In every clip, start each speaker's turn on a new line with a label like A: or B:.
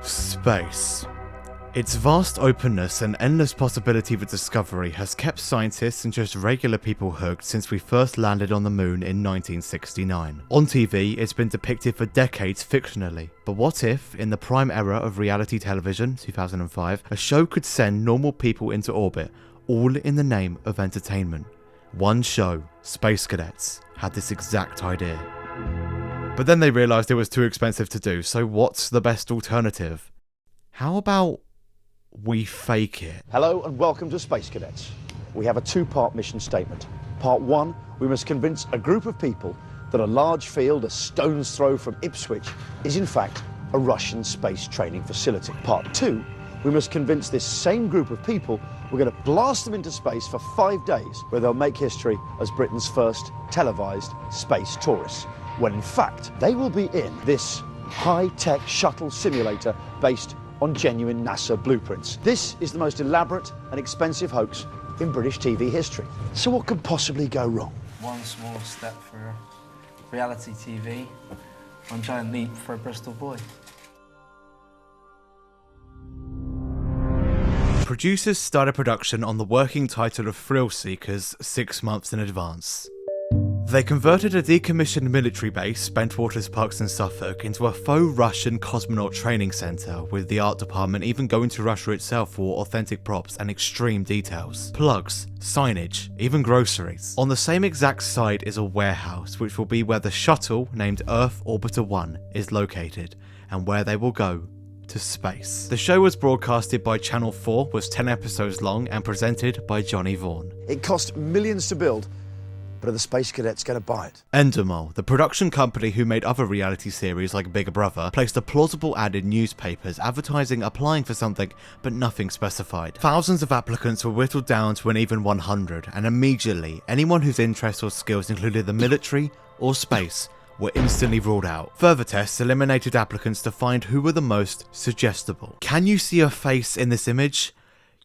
A: Space. Its vast openness and endless possibility for discovery has kept scientists and just regular people hooked since we first landed on the moon in 1969. On TV, it's been depicted for decades fictionally, but what if, in the prime era of reality television, 2005, a show could send normal people into orbit, all in the name of entertainment? One show, Space Cadets, had this exact idea. But then they realised it was too expensive to do, so what's the best alternative? How about we fake it?
B: Hello and welcome to Space Cadets. We have a two-part mission statement. Part one, we must convince a group of people that a large field a stone's throw from Ipswich is in fact a Russian space training facility. Part two, we must convince this same group of people we're going to blast them into space for 5 days, where they'll make history as Britain's first televised space tourists, when in fact they will be in this high-tech shuttle simulator based on genuine NASA blueprints. This is the most elaborate and expensive hoax in British TV history. So what could possibly go wrong?
C: One small step for reality TV, one giant leap for a Bristol boy.
A: Producers started production on the working title of Thrill Seekers 6 months in advance. They converted a decommissioned military base, Bentwaters Parks in Suffolk, into a faux Russian cosmonaut training centre, with the art department even going to Russia itself for authentic props and extreme details. Plugs, signage, even groceries. On the same exact site is a warehouse, which will be where the shuttle, named Earth Orbiter 1, is located, and where they will go to space. The show was broadcasted by Channel 4, was 10 episodes long, and presented by Johnny Vaughan.
B: It cost millions to build, but are the Space Cadets going to buy it?
A: Endemol, the production company who made other reality series like Big Brother, placed a plausible ad in newspapers advertising applying for something, but nothing specified. Thousands of applicants were whittled down to an even 100, and immediately, anyone whose interests or skills included the military or space were instantly ruled out. Further tests eliminated applicants to find who were the most suggestible. Can you see a face in this image?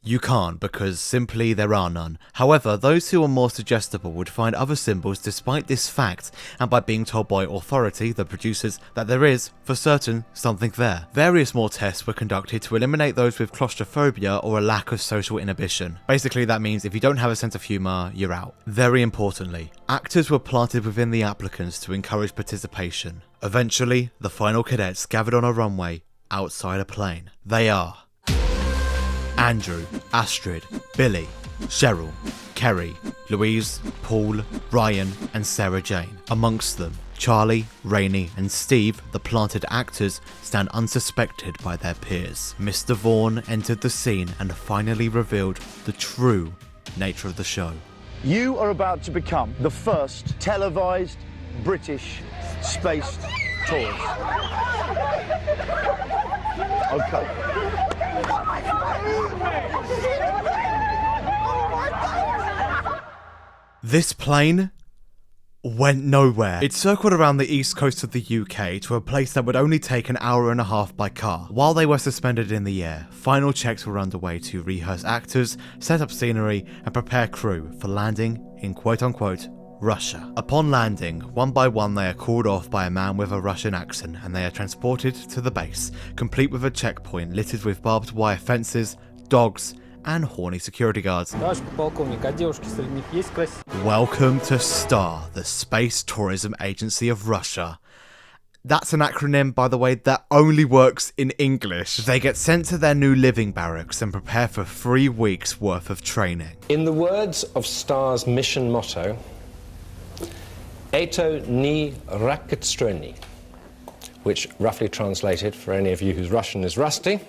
A: You can't, because simply there are none. However, those who are more suggestible would find other symbols despite this fact, and by being told by authority, the producers, that there is, for certain, something there. Various more tests were conducted to eliminate those with claustrophobia or a lack of social inhibition. Basically, that means if you don't have a sense of humour, you're out. Very importantly, actors were planted within the applicants to encourage participation. Eventually, the final cadets gathered on a runway outside a plane. They are Andrew, Astrid, Billy, Cheryl, Kerry, Louise, Paul, Ryan and Sarah Jane. Amongst them, Charlie, Rainey and Steve, the planted actors, stand unsuspected by their peers. Mr. Vaughan entered the scene and finally revealed the true nature of the show.
B: You are about to become the first televised British space tourist. Okay.
A: This plane went nowhere. It circled around the east coast of the UK to a place that would only take an hour and a half by car. While they were suspended in the air, final checks were underway to rehearse actors, set up scenery and prepare crew for landing in quote-unquote Russia. Upon landing, one by one they are called off by a man with a Russian accent and they are transported to the base, complete with a checkpoint littered with barbed wire fences, dogs and horny security guards. Welcome to STAR, the Space Tourism Agency of Russia. That's an acronym, by the way, that only works in English. They get sent to their new living barracks and prepare for 3 weeks worth of training.
D: In the words of STAR's mission motto, Eto ni raketstreni, which roughly translated, for any of you whose Russian is rusty,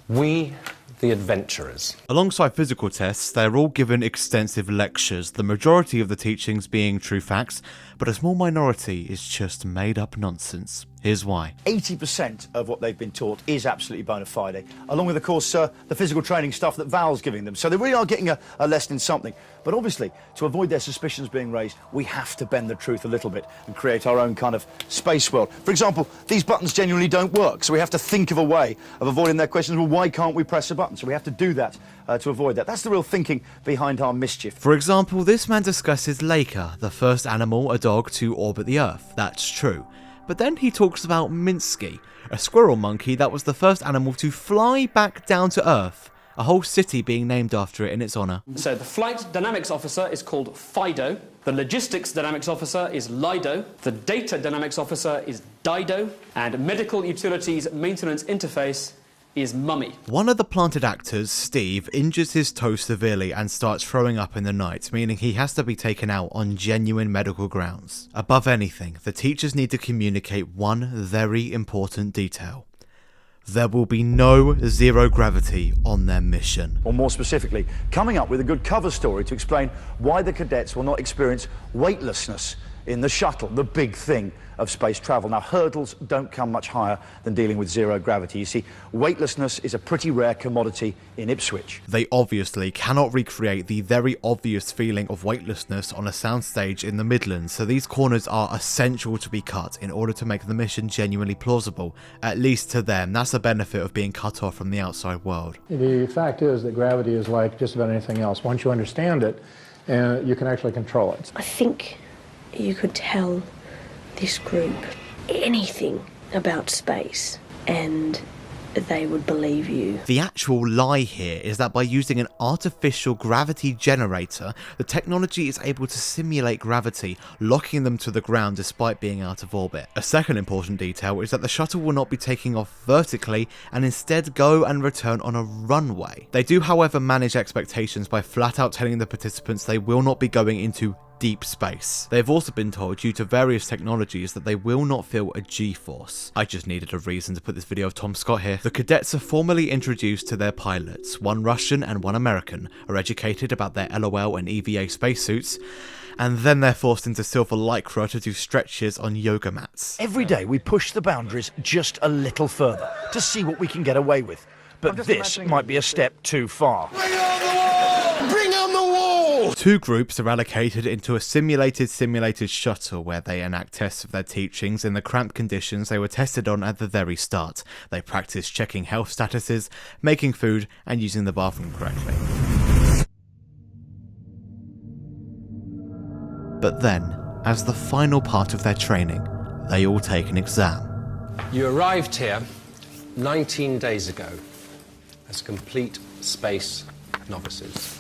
D: we the adventurers.
A: Alongside physical tests, they are all given extensive lectures, the majority of the teachings being true facts, but a small minority is just made up nonsense. Here's why.
B: 80% of what they've been taught is absolutely bona fide, along with, of course, the physical training stuff that Val's giving them. So they really are getting a lesson in something. But obviously, to avoid their suspicions being raised, we have to bend the truth a little bit and create our own kind of space world. For example, these buttons genuinely don't work, so we have to think of a way of avoiding their questions. Well, why can't we press a button? So we have to do that to avoid that. That's the real thinking behind our mischief.
A: For example, this man discusses Laika, the first animal, a dog, to orbit the Earth. That's true. But then he talks about Minsky, a squirrel monkey that was the first animal to fly back down to Earth, a whole city being named after it in its honour.
E: So the flight dynamics officer is called FIDO, the logistics dynamics officer is LIDO, the data dynamics officer is DIDO, and medical utilities maintenance interface is Mummy.
A: One of the planted actors, Steve, injures his toe severely and starts throwing up in the night, meaning he has to be taken out on genuine medical grounds. Above anything, the teachers need to communicate one very important detail. There will be no zero gravity on their mission.
B: Or more specifically, coming up with a good cover story to explain why the cadets will not experience weightlessness in the shuttle, the big thing of space travel. Now, hurdles don't come much higher than dealing with zero gravity. You see, weightlessness is a pretty rare commodity in Ipswich.
A: They obviously cannot recreate the very obvious feeling of weightlessness on a soundstage in the Midlands, so these corners are essential to be cut in order to make the mission genuinely plausible, at least to them. That's the benefit of being cut off from the outside world.
F: The fact is that gravity is like just about anything else. Once you understand it, you can actually control it.
G: I think you could tell this group anything about space and they would believe you.
A: The actual lie here is that by using an artificial gravity generator, the technology is able to simulate gravity, locking them to the ground despite being out of orbit. A second important detail is that the shuttle will not be taking off vertically and instead go and return on a runway. They do, however, manage expectations by flat out telling the participants they will not be going into deep space. They've also been told, due to various technologies, that they will not feel a G-force. I just needed a reason to put this video of Tom Scott here. The cadets are formally introduced to their pilots. One Russian and one American are educated about their LOL and EVA spacesuits, and then they're forced into silver lycra to do stretches on yoga mats.
B: Every day we push the boundaries just a little further to see what we can get away with. But this might be a step too far.
A: Two groups are allocated into a simulated shuttle where they enact tests of their teachings in the cramped conditions they were tested on at the very start. They practice checking health statuses, making food, and using the bathroom correctly. But then, as the final part of their training, they all take an exam.
D: You arrived here 19 days ago as complete space novices.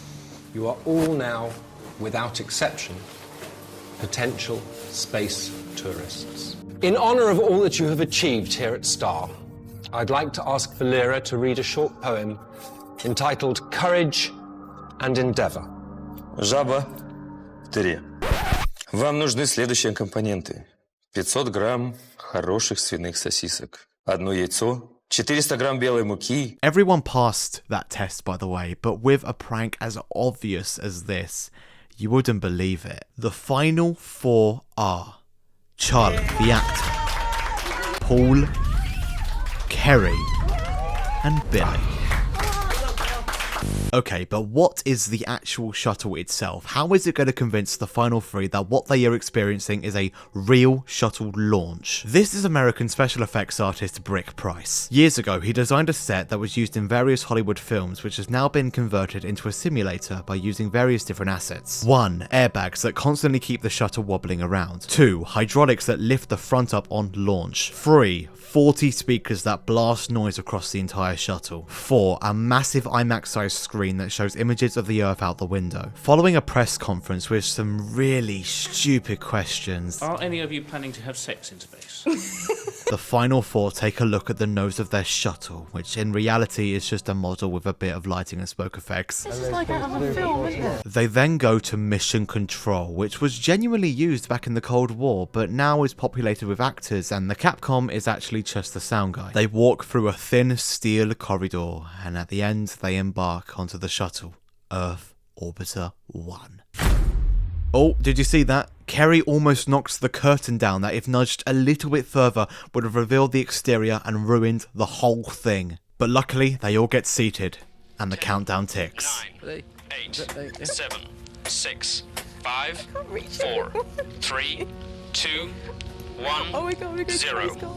D: You are all now, without exception, potential space tourists. In honour of all that you have achieved here at STAR, I'd like to ask Valera to read a short poem entitled Courage and Endeavour.
H: Жаба 3. Вам нужны следующие компоненты. 500 грамм хороших свиных сосисок, одно яйцо, 400 грамм белой муки.
A: Everyone passed that test, by the way, but with a prank as obvious as this, you wouldn't believe it. The final four are Charlie, the actor, Paul, Kerry, and Billy. Okay, but what is the actual shuttle itself? How is it going to convince the final three that what they are experiencing is a real shuttle launch? This is American special effects artist Brick Price. Years ago, he designed a set that was used in various Hollywood films, which has now been converted into a simulator by using various different assets. 1. Airbags that constantly keep the shuttle wobbling around. 2. Hydraulics that lift the front up on launch. 3. 40 speakers that blast noise across the entire shuttle. 4. A massive IMAX-sized screen that shows images of the Earth out the window. Following a press conference with some really stupid questions,
I: are any of you planning to have sex in space?
A: The final four take a look at the nose of their shuttle, which in reality is just a model with a bit of lighting and smoke effects.
J: This is like out of a film, isn't it?
A: They then go to Mission Control, which was genuinely used back in the Cold War, but now is populated with actors, and the Capcom is actually just the sound guy. They walk through a thin steel corridor, and at the end they embark onto the shuttle, Earth Orbiter 1. Oh, did you see that? Kerry almost knocks the curtain down that, if nudged a little bit further, would have revealed the exterior and ruined the whole thing. But luckily, they all get seated, and the countdown ticks.
K: 9, 8, 7, 6, 5, 4, 3, 2, 1, 0.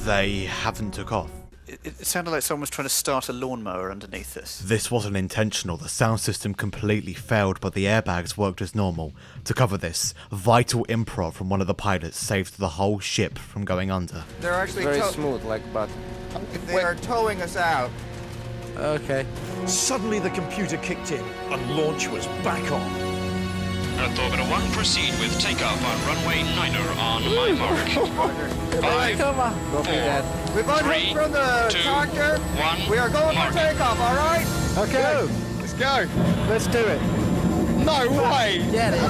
A: They haven't took off.
L: It sounded like someone was trying to start a lawnmower underneath us.
A: This wasn't intentional. The sound system completely failed, but the airbags worked as normal. To cover this, vital improv from one of the pilots saved the whole ship from going under.
M: They're actually
N: very smooth, like but
M: they are towing us out.
N: Okay.
B: Suddenly the computer kicked in and launch was back on.
K: Earth Orbiter 1, proceed with takeoff on runway 9er on my mark. 5, 4,
M: We've unhooked from the
K: 2,
M: tractor.
K: 1,
M: We are going
K: mark.
M: for takeoff, all right?
F: Okay.
M: Go. Let's go.
F: Let's do it.
M: No way.
N: Get it.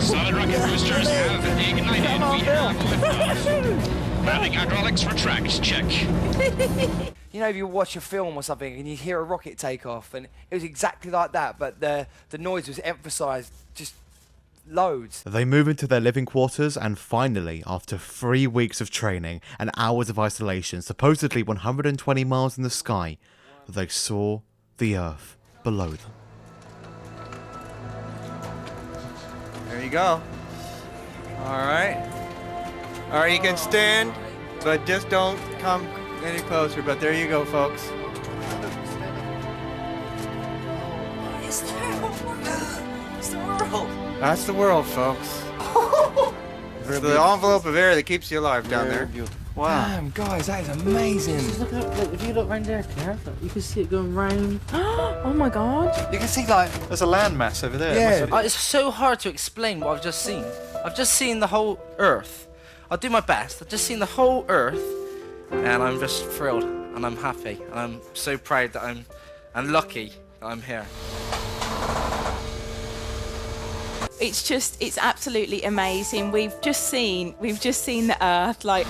K: Solid rocket boosters have ignited. We have liftoff. Landing hydraulics retract. Check.
M: You know, if you watch a film or something and you hear a rocket take off, and it was exactly like that, but the noise was emphasised just loads.
A: They move into their living quarters, and finally, after 3 weeks of training and hours of isolation, supposedly 120 miles in the sky, they saw the Earth below them.
M: There you go. All right. All right, you can stand, but just don't come any closer. But there you go, folks.
J: It's the world.
M: That's the world, folks. It's the envelope of air that keeps you alive down there. Wow.
N: Damn, guys, that is amazing.
J: Just look up, look, if you look round there, Claire, you can see it going round. Oh my god.
M: You can see, like, there's a landmass over there.
N: Yeah. It's so hard to explain what I've just seen. I've just seen the whole Earth. I'll do my best. I've just seen the whole Earth, and I'm just thrilled, and I'm happy, and I'm so proud that I'm lucky that I'm here.
J: It's absolutely amazing. We've just seen the Earth, like.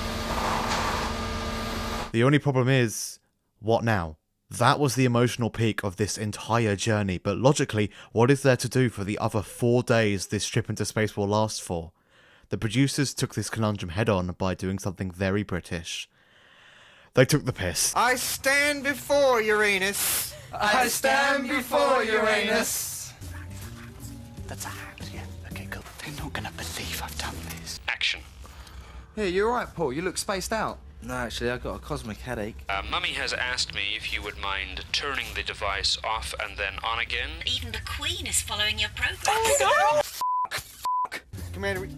A: The only problem is, what now? That was the emotional peak of this entire journey, but logically, what is there to do for the other 4 days this trip into space will last for? The producers took this conundrum head on by doing something very British. They took the piss.
M: I stand before Uranus. I stand before Uranus.
L: That's a act, yeah. Okay, cool. They're not gonna believe I've done this.
K: Action.
N: Yeah, you're right, Paul. You look spaced out. No, actually, I've got a cosmic headache.
K: Mummy has asked me if you would mind turning the device off and then on again.
O: Even the Queen is following your progress.
M: Oh my god! Commander,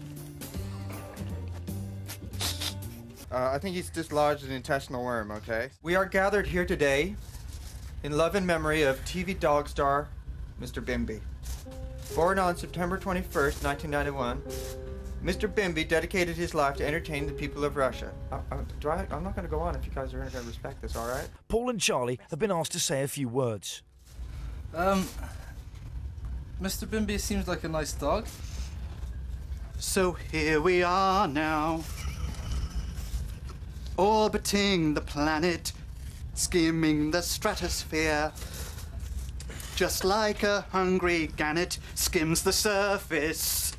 M: I think he's dislodged an intestinal worm, okay? We are gathered here today in love and memory of TV dog star Mr. Bimby. Born on September 21st, 1991, Mr. Bimby dedicated his life to entertain the people of Russia. I'm not going to go on if you guys are going to respect this, all right?
B: Paul and Charlie have been asked to say a few words.
N: Mr. Bimby seems like a nice dog.
L: So here we are now, orbiting the planet, skimming the stratosphere. Just like a hungry gannet skims the surface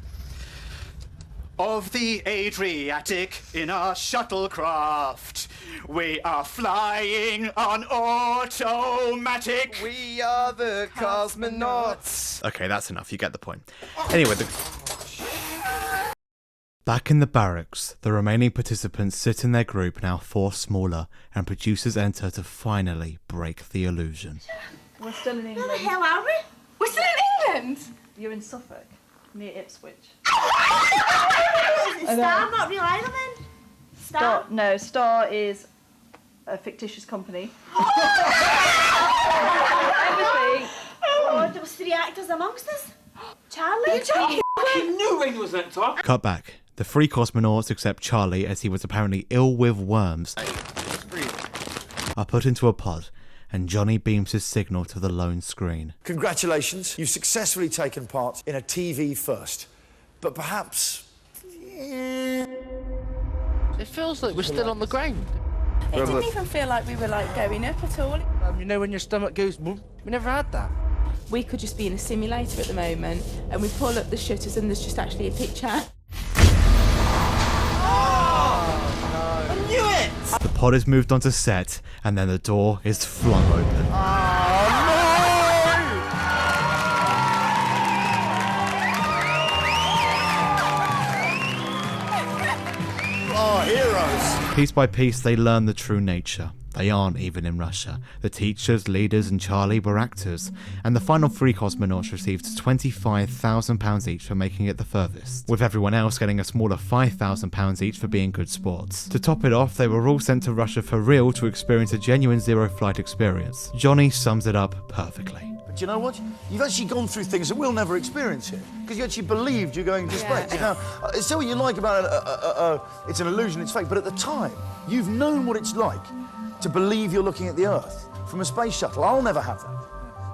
L: of the Adriatic in our shuttlecraft. We are flying on automatic.
M: We are the cosmonauts.
A: Okay, that's enough, you get the point. Anyway, back in the barracks, the remaining participants sit in their group, now 4 smaller, and producers enter to finally break the illusion.
J: We're still in England.
O: Where the hell are we? We're still in England.
J: You're in Suffolk, near Ipswich.
O: Star, not real island then? Star?
J: No, Star is a fictitious company. Everything.
O: Oh, there was 3 actors amongst us. Charlie?
E: I knew Rain was that top.
A: Cut back. The 3 cosmonauts, except Charlie, as he was apparently ill with worms, are put into a pod, and Johnny beams his signal to the lone screen.
B: Congratulations, you've successfully taken part in a TV first. But perhaps...
N: It feels like we're still on the ground.
J: It didn't even feel like we were like going up at all.
N: You know when your stomach goes boom? We never had that.
J: We could just be in a simulator at the moment, and we pull up the shutters and there's just actually a picture.
M: I knew it!
A: The pod is moved onto set, and then the door is flung open.
B: Oh, heroes!
A: Piece by piece, they learn the true nature. They aren't even in Russia. The teachers, leaders and Charlie were actors, and the final 3 cosmonauts received £25,000 each for making it the furthest, with everyone else getting a smaller £5,000 each for being good sports. To top it off, they were all sent to Russia for real to experience a genuine zero-flight experience. Johnny sums it up perfectly.
B: Do you know what? You've actually gone through things that we'll never experience here, because you actually believed you're going to space. Now, it's what you like about it, it's an illusion, it's fake, but at the time, you've known what it's like to believe you're looking at the Earth from a space shuttle. I'll never have that.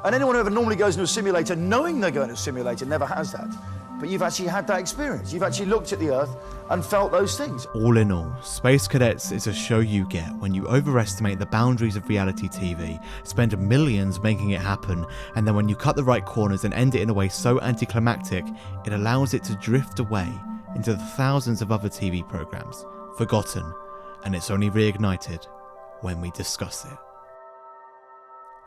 B: And anyone who ever normally goes into a simulator knowing they're going to a simulator never has that. But you've actually had that experience. You've actually looked at the Earth and felt those things.
A: All in all, Space Cadets is a show you get when you overestimate the boundaries of reality TV, spend millions making it happen, and then when you cut the right corners and end it in a way so anticlimactic, it allows it to drift away into the thousands of other TV programs, forgotten, and it's only reignited when we discuss it.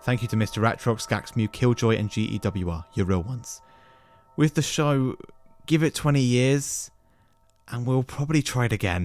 A: Thank you to Mr. Ratrox, Gaxmew, Killjoy and GEWR, your real ones. With the show, give it 20 years and we'll probably try it again.